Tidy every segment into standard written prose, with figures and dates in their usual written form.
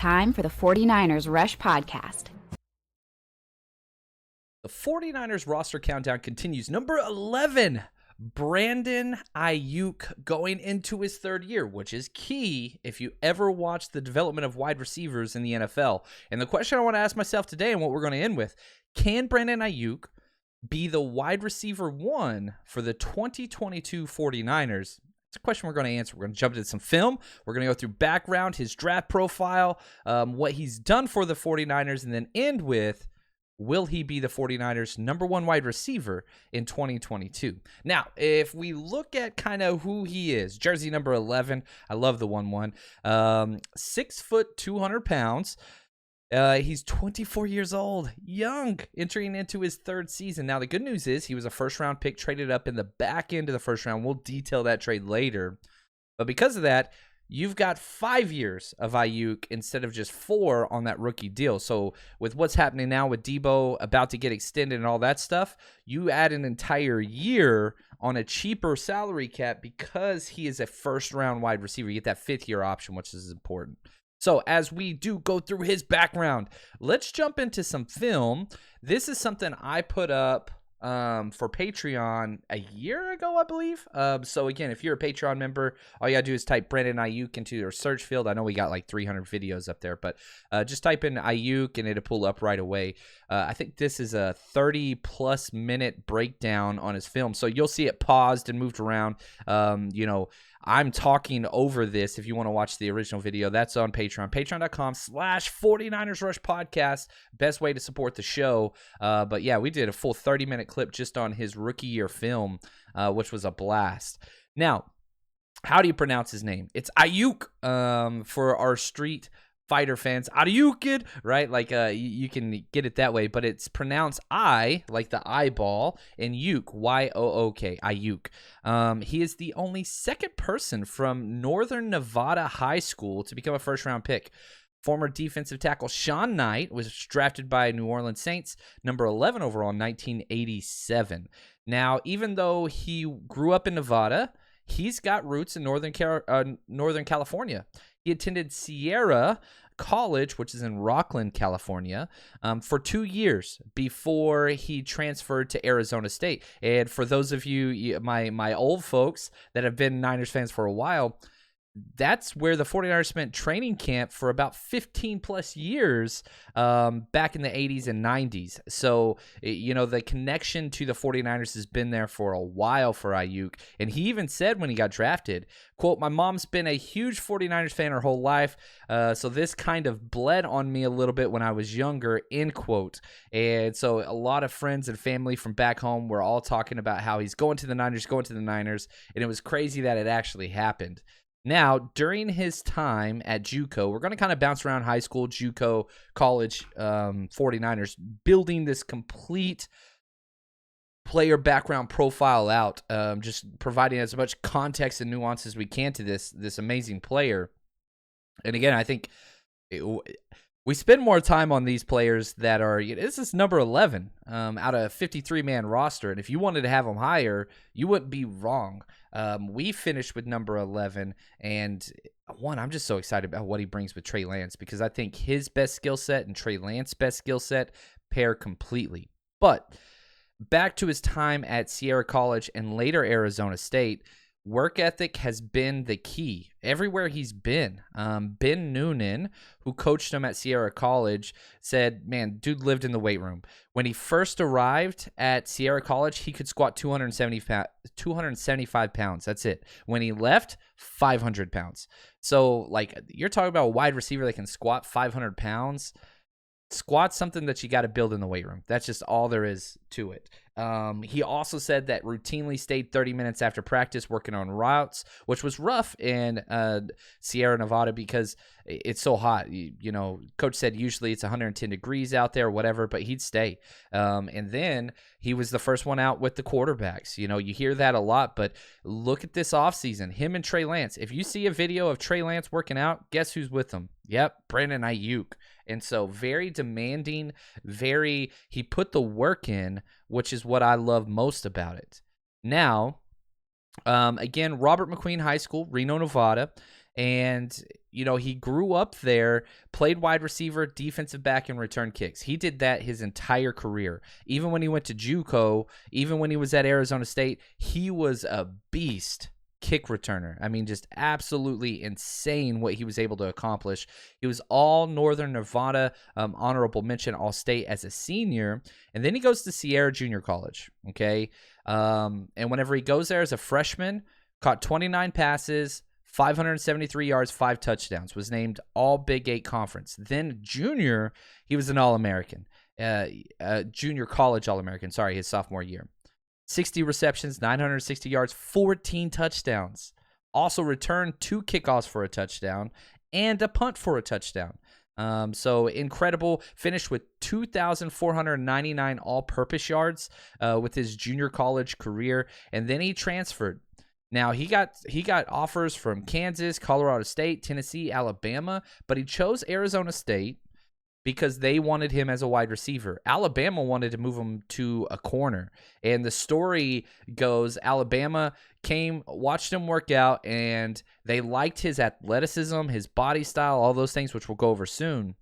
Time for the 49ers Rush Podcast. The 49ers roster countdown continues. Number 11, Brandon Aiyuk, going into his third year, which is key if you ever watch the development of wide receivers in the NFL. And the question I want to ask myself today, and what we're going to end with, can Brandon Aiyuk be the wide receiver one for the 2022 49ers? It's a question we're going to answer. We're going to jump into some film. We're going to go through background, his draft profile, what he's done for the 49ers, and then end with, will he be the 49ers' number one wide receiver in 2022? Now, if we look at kind of who he is, jersey number 11, I love the 1-1, 6 foot, 200 pounds. He's 24 years old, young, entering into his third season. Now, the good news is he was a first-round pick, traded up in the back end of the first round. We'll detail that trade later. But because of that, you've got 5 years of Aiyuk instead of just 4 on that rookie deal. So with what's happening now with Debo about to get extended and all that stuff, you add an entire year on a cheaper salary cap because he is a first-round wide receiver. You get that 5th-year option, which is important. So as we do go through his background, let's jump into some film. This is something I put up for Patreon a year ago, I believe. So again, if you're a Patreon member, all you gotta do is type Brandon Aiyuk into your search field. I know we got like 300 videos up there, but just type in Aiyuk and it'll pull up right away. I think this is a 30+ minute breakdown on his film. So you'll see it paused and moved around. I'm talking over this. If you want to watch the original video, that's on Patreon. Patreon.com/49ers Rush Podcast. Best way to support the show. But yeah, we did a full 30-minute clip just on his rookie year film, which was a blast. Now, how do you pronounce his name? It's Aiyuk for our street fighter fans. Aiyuk, kid, right? Like you can get it that way, but it's pronounced I, like the eyeball, and Yuk, Y-O-O-K, Aiyuk. He is the only second person from Northern Nevada High School to become a first-round pick. Former defensive tackle Sean Knight was drafted by New Orleans Saints, number 11 overall in 1987. Now, even though he grew up in Nevada, he's got roots in Northern California. He attended Sierra College, which is in Rockland, California, for 2 years before he transferred to Arizona State. And for those of you, my old folks that have been Niners fans for a while, that's where the 49ers spent training camp for about 15+ years back in the 80s and 90s. So, the connection to the 49ers has been there for a while for Aiyuk. And he even said when he got drafted, quote, "My mom's been a huge 49ers fan her whole life, so this kind of bled on me a little bit when I was younger," end quote. And so a lot of friends and family from back home were all talking about how he's going to the Niners, and it was crazy that it actually happened. Now, during his time at JUCO, we're going to kind of bounce around high school, JUCO, college, 49ers, building this complete player background profile out, just providing as much context and nuance as we can to this amazing player. And again, I think we spend more time on these players that are, this is number 11 out of a 53-man roster. And if you wanted to have them higher, you wouldn't be wrong. We finished with number 11, and I'm just so excited about what he brings with Trey Lance, because I think his best skill set and Trey Lance's best skill set pair completely. But back to his time at Sierra College and later Arizona State, work ethic has been the key everywhere he's been. Ben Noonan, who coached him at Sierra College, said, man, dude lived in the weight room. When he first arrived at Sierra College, he could squat 275 pounds. That's it. When he left, 500 pounds. So, you're talking about a wide receiver that can squat 500 pounds. Squat's something that you got to build in the weight room. That's just all there is to it. He also said that routinely stayed 30 minutes after practice working on routes, which was rough in Sierra Nevada because it's so hot. Coach said usually it's 110 degrees out there or whatever, but he'd stay. And then he was the first one out with the quarterbacks. You hear that a lot, but look at this offseason. Him and Trey Lance. If you see a video of Trey Lance working out, guess who's with him? Yep, Brandon Aiyuk. And so very demanding, he put the work in, which is what I love most about it. Now, again, Robert McQueen High School, Reno, Nevada. And, he grew up there, played wide receiver, defensive back, and return kicks. He did that his entire career. Even when he went to JUCO, even when he was at Arizona State, he was a beast kick returner. I mean, just absolutely insane what he was able to accomplish. He was all Northern Nevada, honorable mention, all state as a senior. And then he goes to Sierra Junior College, okay? And whenever he goes there as a freshman, caught 29 passes, 573 yards, 5 touchdowns, was named All Big 8 Conference. Then junior, he was an All-American, junior college All-American, his sophomore year. 60 receptions, 960 yards, 14 touchdowns. Also returned 2 kickoffs for a touchdown and a punt for a touchdown. So incredible. Finished with 2,499 all-purpose yards with his junior college career, and then he transferred. Now, he got offers from Kansas, Colorado State, Tennessee, Alabama, but he chose Arizona State because they wanted him as a wide receiver. Alabama wanted to move him to a corner. And the story goes, Alabama came, watched him work out, and they liked his athleticism, his body style, all those things, which we'll go over soon.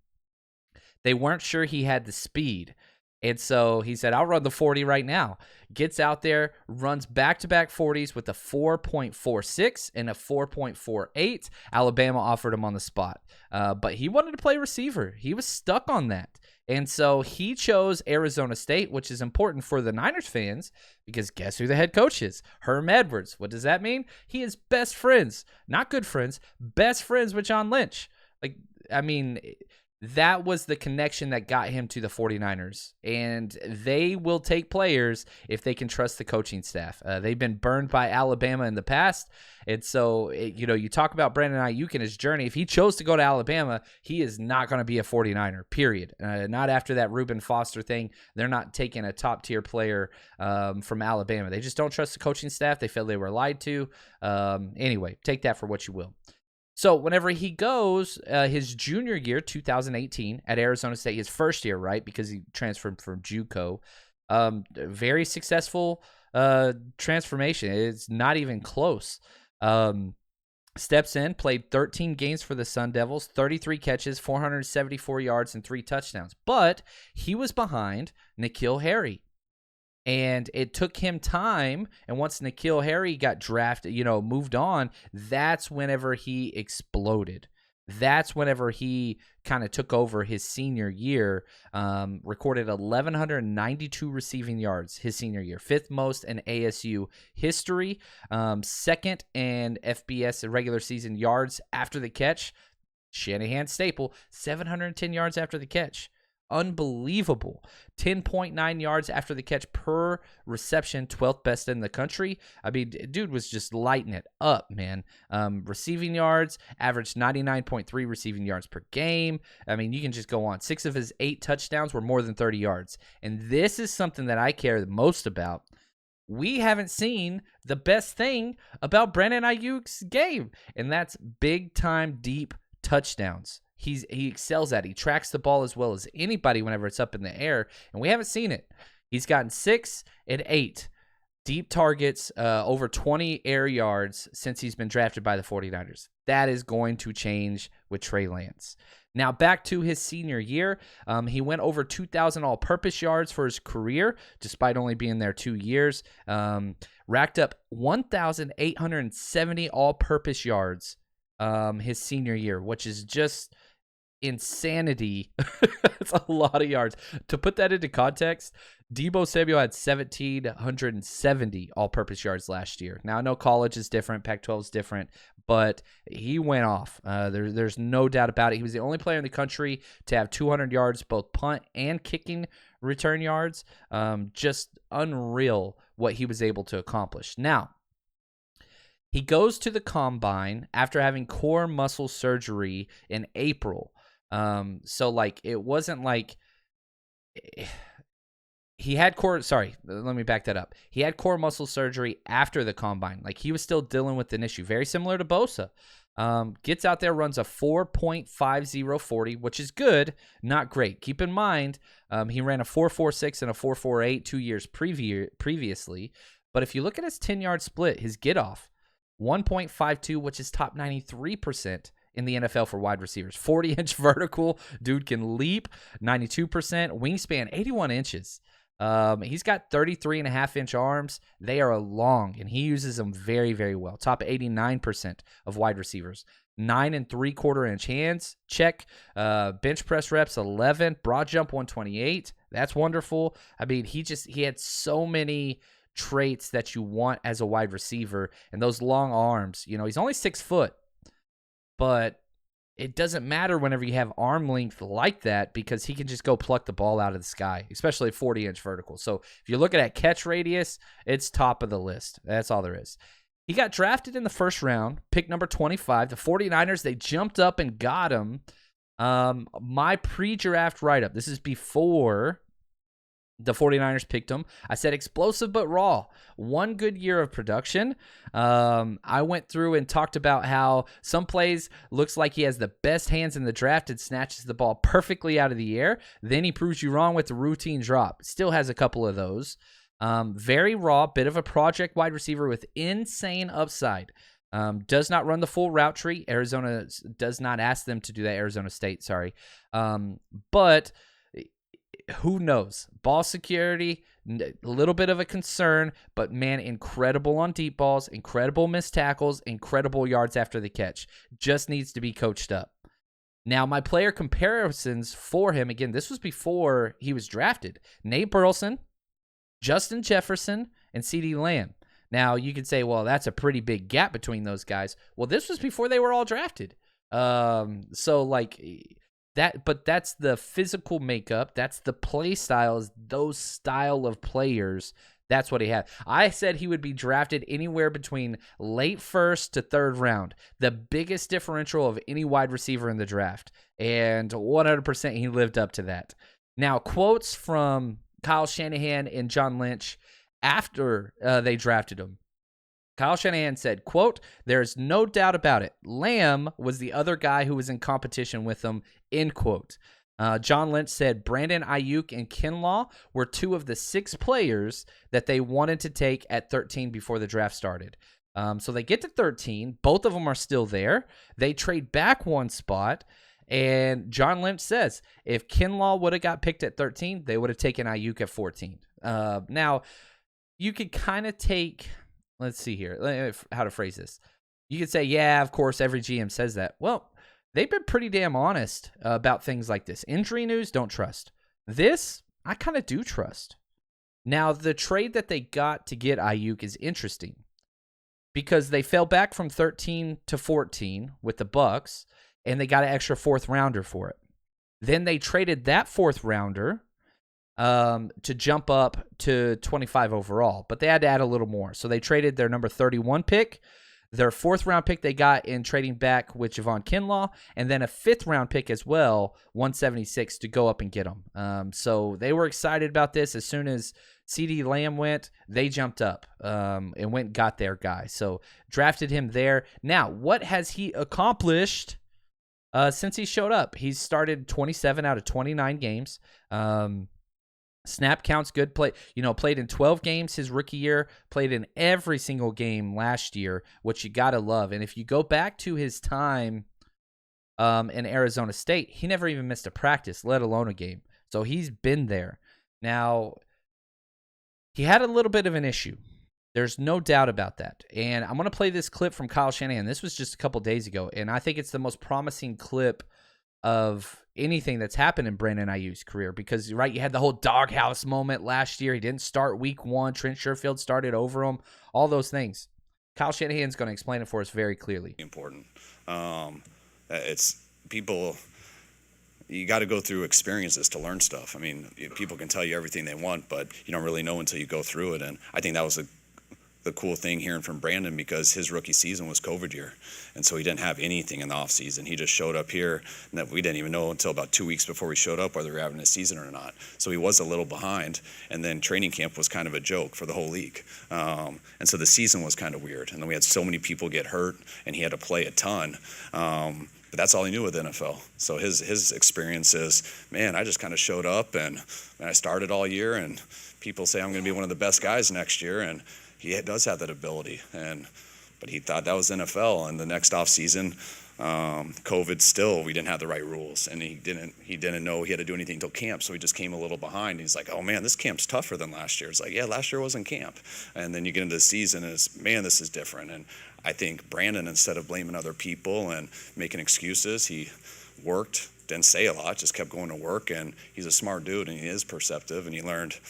They weren't sure he had the speed. And so he said, I'll run the 40 right now. Gets out there, runs back-to-back 40s with a 4.46 and a 4.48. Alabama offered him on the spot. But he wanted to play receiver. He was stuck on that. And so he chose Arizona State, which is important for the Niners fans because guess who the head coach is? Herm Edwards. What does that mean? He is best friends, not good friends, best friends with John Lynch. That was the connection that got him to the 49ers, and they will take players if they can trust the coaching staff. They've been burned by Alabama in the past, and so, you talk about Brandon Aiyuk and his journey. If he chose to go to Alabama, he is not going to be a 49er, period. Not after that Reuben Foster thing. They're not taking a top-tier player from Alabama. They just don't trust the coaching staff. They feel they were lied to. Anyway, take that for what you will. So whenever he goes, his junior year, 2018, at Arizona State, his first year, right, because he transferred from JUCO, very successful transformation. It's not even close. Steps in, played 13 games for the Sun Devils, 33 catches, 474 yards, and 3 touchdowns. But he was behind N'Keal Harry. And it took him time, and once N'Keal Harry got drafted, moved on, that's whenever he exploded. That's whenever he kind of took over his senior year, recorded 1,192 receiving yards his senior year, 5th most in ASU history, 2nd in FBS regular season yards after the catch. Shanahan staple, 710 yards after the catch. Unbelievable. 10.9 yards after the catch per reception, 12th best in the country. I mean, dude was just lighting it up, man. Receiving yards, averaged 99.3 receiving yards per game. I mean, you can just go on. 6 of his 8 touchdowns were more than 30 yards. And this is something that I care the most about. We haven't seen the best thing about Brandon Aiyuk's game, and that's big-time, deep touchdowns. He excels at it. He tracks the ball as well as anybody whenever it's up in the air, and we haven't seen it. He's gotten 6 and 8 deep targets, over 20 air yards since he's been drafted by the 49ers. That is going to change with Trey Lance. Now, back to his senior year, he went over 2,000 all-purpose yards for his career, despite only being there 2 years. Racked up 1,870 all-purpose yards his senior year, which is just insanity. It's a lot of yards. To put that into context, Deebo Samuel had 1,770 all-purpose yards last year. Now, I know college is different, Pac-12 is different, but he went off. There's no doubt about it. He was the only player in the country to have 200 yards, both punt and kicking return yards. Just unreal what he was able to accomplish. Now, he goes to the combine after having core muscle surgery in April. So, it wasn't like he had let me back that up. He had core muscle surgery after the combine. He was still dealing with an issue, very similar to Bosa. Gets out there, runs a 4.50 40, which is good, not great. Keep in mind, he ran a 4.46 and a 4.48 2 years previously. But if you look at his 10-yard split, his get off, 1.52, which is top 93% in the NFL for wide receivers. 40-inch vertical, dude can leap. 92%, wingspan 81 inches. He's got 33.5-inch arms. They are long, and he uses them very, very well. Top 89% of wide receivers. 9 3/4-inch hands, check. Bench press reps 11. Broad jump 128. That's wonderful. I mean, he had so many traits that you want as a wide receiver, and those long arms. He's only 6 foot, but it doesn't matter whenever you have arm length like that, because he can just go pluck the ball out of the sky, especially a 40-inch vertical. So if you're looking at catch radius, it's top of the list. That's all there is. He got drafted in the first round, pick number 25. The 49ers, they jumped up and got him. My pre-draft write-up, this is before the 49ers picked him. I said explosive but raw. 1 good year of production. I went through and talked about how some plays looks like he has the best hands in the draft and snatches the ball perfectly out of the air. Then he proves you wrong with the routine drop. Still has a couple of those. Very raw, bit of a project wide receiver with insane upside. Does not run the full route tree. Arizona does not ask them to do that. Arizona State, sorry. But who knows? Ball security, a little bit of a concern, but man, incredible on deep balls, incredible missed tackles, incredible yards after the catch. Just needs to be coached up. Now, my player comparisons for him, again, this was before he was drafted. Nate Burleson, Justin Jefferson, and CeeDee Lamb. Now, you could say, well, that's a pretty big gap between those guys. Well, this was before they were all drafted. So, like, but that's the physical makeup. That's the play styles, those style of players. That's what he had. I said he would be drafted anywhere between late first to third round. The biggest differential of any wide receiver in the draft. And 100% he lived up to that. Now, quotes from Kyle Shanahan and John Lynch after they drafted him. Kyle Shanahan said, quote, "There's no doubt about it. Lamb was the other guy who was in competition with him," end quote. John Lynch said Brandon Aiyuk and Kinlaw were 2 of the 6 players that they wanted to take at 13 before the draft started. So they get to 13. Both of them are still there. They trade back 1 spot. And John Lynch says if Kinlaw would have got picked at 13, they would have taken Aiyuk at 14. Now, you could kind of take... Let's see here. How to phrase this. You could say, yeah, of course, every GM says that. Well, they've been pretty damn honest about things like this. Injury news, don't trust. This, I kind of do trust. Now, the trade that they got to get Aiyuk is interesting because they fell back from 13 to 14 with the Bucs, and they got an extra 4th rounder for it. Then they traded that 4th rounder to jump up to 25 overall, but they had to add a little more. So they traded their number 31 pick, their 4th round pick they got in trading back with Javon Kinlaw, and then a 5th round pick as well, 176, to go up and get them. So they were excited about this. As soon as CeeDee Lamb went, they jumped up and went and got their guy. So drafted him there. Now, what has he accomplished since he showed up? He's started 27 out of 29 games. Snap counts good. Played in 12 games his rookie year, played in every single game last year, which you got to love. And if you go back to his time in Arizona State, he never even missed a practice, let alone a game. So he's been there. Now, he had a little bit of an issue. There's no doubt about that. And I'm going to play this clip from Kyle Shanahan. This was just a couple days ago, and I think it's the most promising clip of anything that's happened in Brandon Aiyuk's career because, right, you had the whole doghouse moment last year. He didn't start week 1. Trent Sherfield started over him. All those things. Kyle Shanahan's going to explain it for us very clearly. Important. It's people, you got to go through experiences to learn stuff. I mean, people can tell you everything they want, but you don't really know until you go through it. And I think that was the cool thing hearing from Brandon because his rookie season was COVID year. And so he didn't have anything in the offseason. He just showed up here and that we didn't even know until about 2 weeks before we showed up whether we were having a season or not. So he was a little behind. And then training camp was kind of a joke for the whole league. And so the season was kind of weird. And then we had so many people get hurt and he had to play a ton. But that's all he knew with NFL. So his experience is, man, I just kind of showed up and I started all year and people say I'm going to be one of the best guys next year. And he does have that ability. And But he thought that was NFL, and the next offseason, COVID still, we didn't have the right rules, and he didn't know he had to do anything until camp, so he just came a little behind. He's like, oh man, this camp's tougher than last year. It's like, yeah, last year wasn't camp. And then you get into the season, and it's, man, this is different. And I think Brandon, instead of blaming other people and making excuses, he worked, didn't say a lot, just kept going to work, and he's a smart dude, and he is perceptive, and he learned,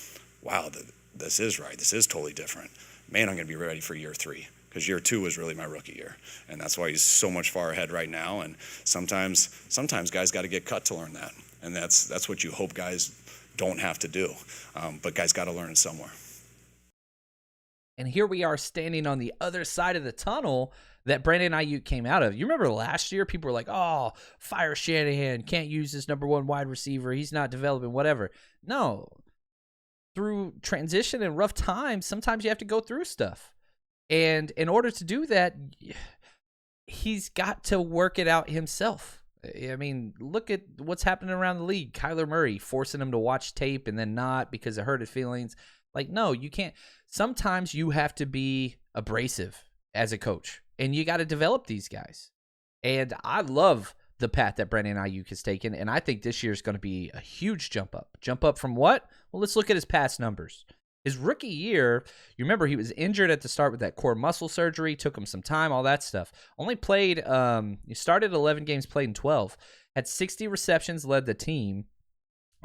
wow, this is right, this is totally different. Man, I'm going to be ready for year 3. Because year 2 was really my rookie year, and that's why he's so much far ahead right now. And sometimes guys got to get cut to learn that, and that's what you hope guys don't have to do. But guys got to learn it somewhere. And here we are standing on the other side of the tunnel that Brandon Aiyuk came out of. You remember last year, people were like, oh, fire Shanahan, can't use this number 1 wide receiver, he's not developing, whatever. No, through transition and rough times, sometimes you have to go through stuff. And in order to do that, he's got to work it out himself. I mean, look at what's happening around the league. Kyler Murray forcing him to watch tape and then not because it hurt his feelings. Like, no, you can't. Sometimes you have to be abrasive as a coach, and you got to develop these guys. And I love the path that Brandon Aiyuk has taken, and I think this year is going to be a huge jump up. Jump up from what? Well, let's look at his past numbers. His rookie year, you remember he was injured at the start with that core muscle surgery, took him some time, all that stuff. Only played, he started 11 games, played in 12, had 60 receptions, led the team,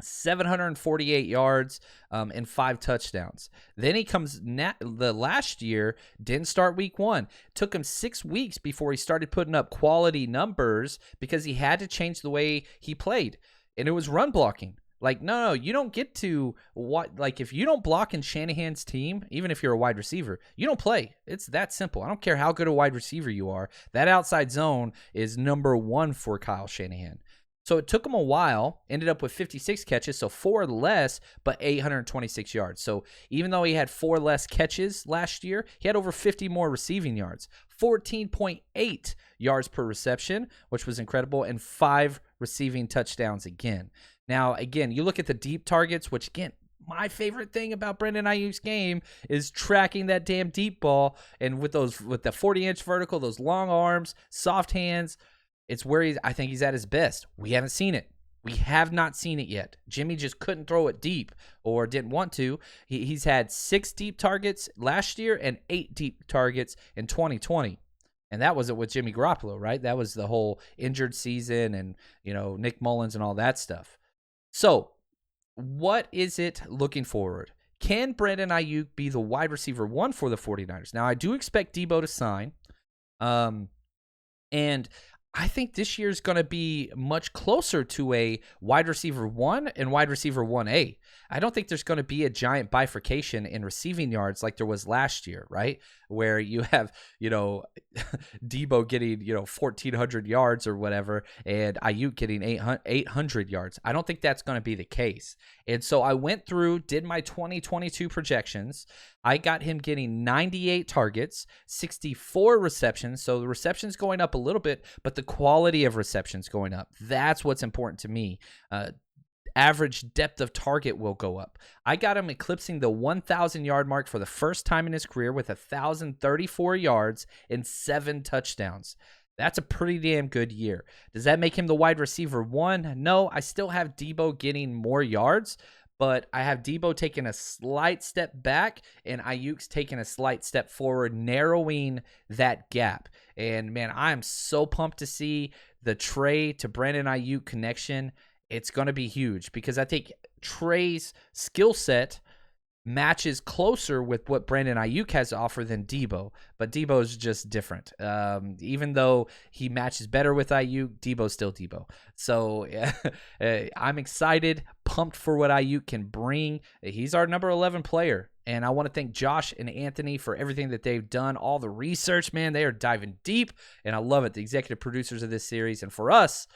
748 yards, and 5 touchdowns. Then he comes the last year, didn't start week 1. Took him 6 weeks before he started putting up quality numbers because he had to change the way he played, and it was run blocking. Like, no, you don't get to what, like, if you don't block in Shanahan's team, even if you're a wide receiver, you don't play. It's that simple. I don't care how good a wide receiver you are. That outside zone is number 1 for Kyle Shanahan. So it took him a while, ended up with 56 catches, so 4 less, but 826 yards. So even though he had 4 less catches last year, he had over 50 more receiving yards, 14.8 yards per reception, which was incredible, and 5 receiving touchdowns again. Now, again, you look at the deep targets, which, again, my favorite thing about Brandon Aiyuk's game is tracking that damn deep ball. And with the 40-inch vertical, those long arms, soft hands, it's where I think he's at his best. We haven't seen it. We have not seen it yet. Jimmy just couldn't throw it deep or didn't want to. He's had 6 deep targets last year and 8 deep targets in 2020. And that wasn't with Jimmy Garoppolo, right? That was the whole injured season and, Nick Mullins and all that stuff. So, what is it looking forward? Can Brandon Aiyuk be the wide receiver 1 for the 49ers? Now, I do expect Debo to sign. And I think this year is going to be much closer to a wide receiver 1 and wide receiver 1A. I don't think there's going to be a giant bifurcation in receiving yards like there was last year, right? Where you have, Debo getting, 1,400 yards or whatever, and Aiyuk getting 800 yards. I don't think that's going to be the case. And so I went through, did my 2022 projections. I got him getting 98 targets, 64 receptions. So the receptions going up a little bit, but the quality of receptions going up. That's what's important to me. Average depth of target will go up. I got him eclipsing the 1,000-yard mark for the first time in his career with 1,034 yards and 7 touchdowns. That's a pretty damn good year. Does that make him the wide receiver 1? No, I still have Debo getting more yards, but I have Debo taking a slight step back and Aiyuk's taking a slight step forward, narrowing that gap. And, man, I am so pumped to see the Trey to Brandon Aiyuk connection. It's going to be huge because I think Trey's skill set matches closer with what Brandon Aiyuk has to offer than Debo, but Debo is just different. Even though he matches better with Aiyuk, Debo's still Debo. So I'm excited, pumped for what Aiyuk can bring. He's our number 11 player, and I want to thank Josh and Anthony for everything that they've done, all the research, man. They are diving deep, and I love it, the executive producers of this series. And for us,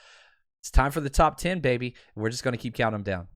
it's time for the top 10, baby. We're just going to keep counting them down.